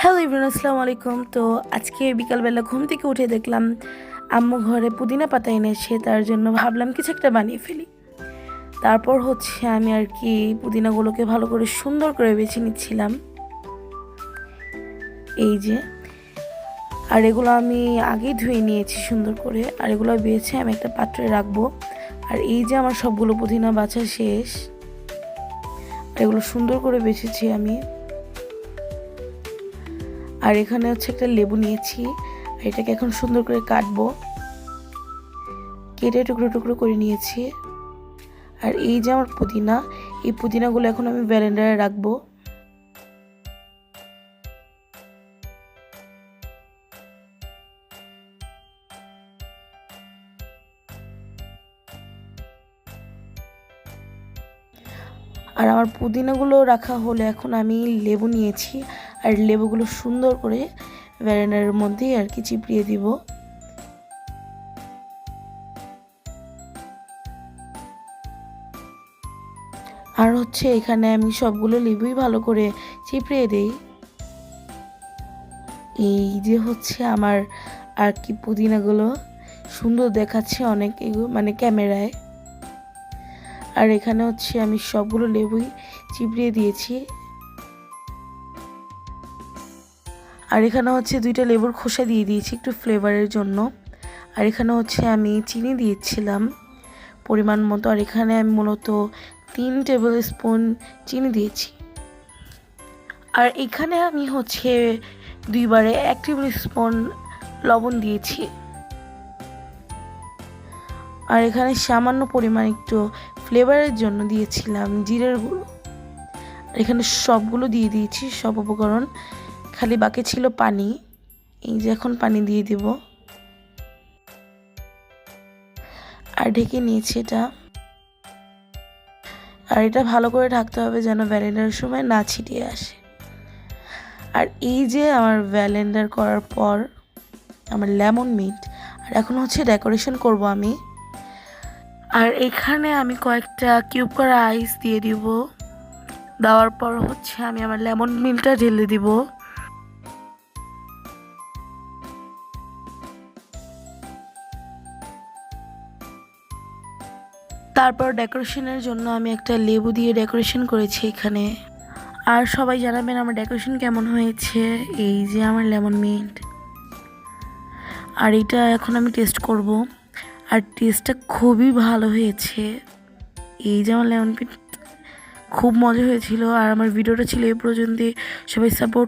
Hello everyone, আসসালামু আলাইকুম। তো আজকে বিকালবেলা ঘুম থেকে উঠে দেখলাম আম্মু ঘরে পুদিনা পাতা এনেছে, তার জন্য ভাবলাম কিছু একটা বানিয়ে ফেলি। তারপর আমি আর কি পুদিনাগুলোকে ভালো করে সুন্দর করে বেছে নিচ্ছিলাম, এই যে। আর এগুলো আমি আগেই ধুয়ে নিয়েছি সুন্দর করে, আর এগুলো বেছে আমি একটা পাত্রে রাখবো। আর এই যে আমার সবগুলো পুদিনা বাছা শেষ, আর এগুলো সুন্দর করে বেছেছি আমি। আর এখানে একটা লেবু নিয়েছি, আর এটাকে এখন সুন্দর করে কাটবো, কেটে টুকরো টুকরো করে নিয়েছি। আর এই যে আমার পুদিনা, এই পুদিনাগুলো এখন আমি ব্লেন্ডারে রাখবো। আর আমার পুদিনাগুলো রাখা হলে এখন আমি লেবু নিয়েছি, আর লেবুগুলো সুন্দর করে ব্লেন্ডারের মধ্যে আর কি চিপড়িয়ে দিব। আর এখানে আমি সবগুলো লেবুই ভালো করে চিপড়িয়ে দেই। এই যে আমার আর কি পুদিনাগুলো সুন্দর দেখাচ্ছে অনেক, মানে ক্যামেরায়। আর এখানে আমি সবগুলো লেবুই চিপড়িয়ে দিয়েছি। আর এখানে দুইটা লেবুর খোসা দিয়ে দিয়েছি একটু ফ্লেভারের জন্য। আর এখানে আমি চিনি দিয়েছিলাম পরিমাণ মতো। আর এখানে আমি মূলত 3 টেবিল স্পুন চিনি দিয়েছি। আর এখানে আমি 2বারে 1 টেবিল স্পুন লবণ দিয়েছি। আর এখানে সামান্য পরিমাণ একটু ফ্লেভারের জন্য দিয়েছিলাম জিরের গুঁড়ো। আর এখানে সবগুলো দিয়ে দিয়েছি, সব উপকরণ, খালি বাকি ছিল পানি। এই যে এখন পানি দিয়ে দিব, আর ঢেকে নিয়েছি এটা। আর এটা ভালো করে ঢাকতে হবে যেন ব্লেন্ডারের সময় না ছিটিয়ে আসে। আর এই যে আমার ব্লেন্ডার করার পর আমার লেমন মিন্ট, আর এখন ডেকোরেশন করব আমি। আর এখানে আমি কয়েকটা কিউব করা আইস দিয়ে দিব। দেওয়ার পর আমি আমার লেমন মিন্টটা ঢেলে দিব। তারপর ডেকোরেশনের জন্য আমি একটা লেবু দিয়ে ডেকোরেশন করেছি এখানে। আর সবাই জানাবেন আমার ডেকোরেশন কেমন হয়েছে। এই যে আমার লেমন মিন্ট, আর এটা এখন আমি টেস্ট করব। আর টেস্টটা খুবই ভালো হয়েছে। এই যে আমার লেমন মিন্ট, খুব মজা হয়েছিল। আর আমার ভিডিওটা ছিল এই পর্যন্তই। সবাই সাপোর্ট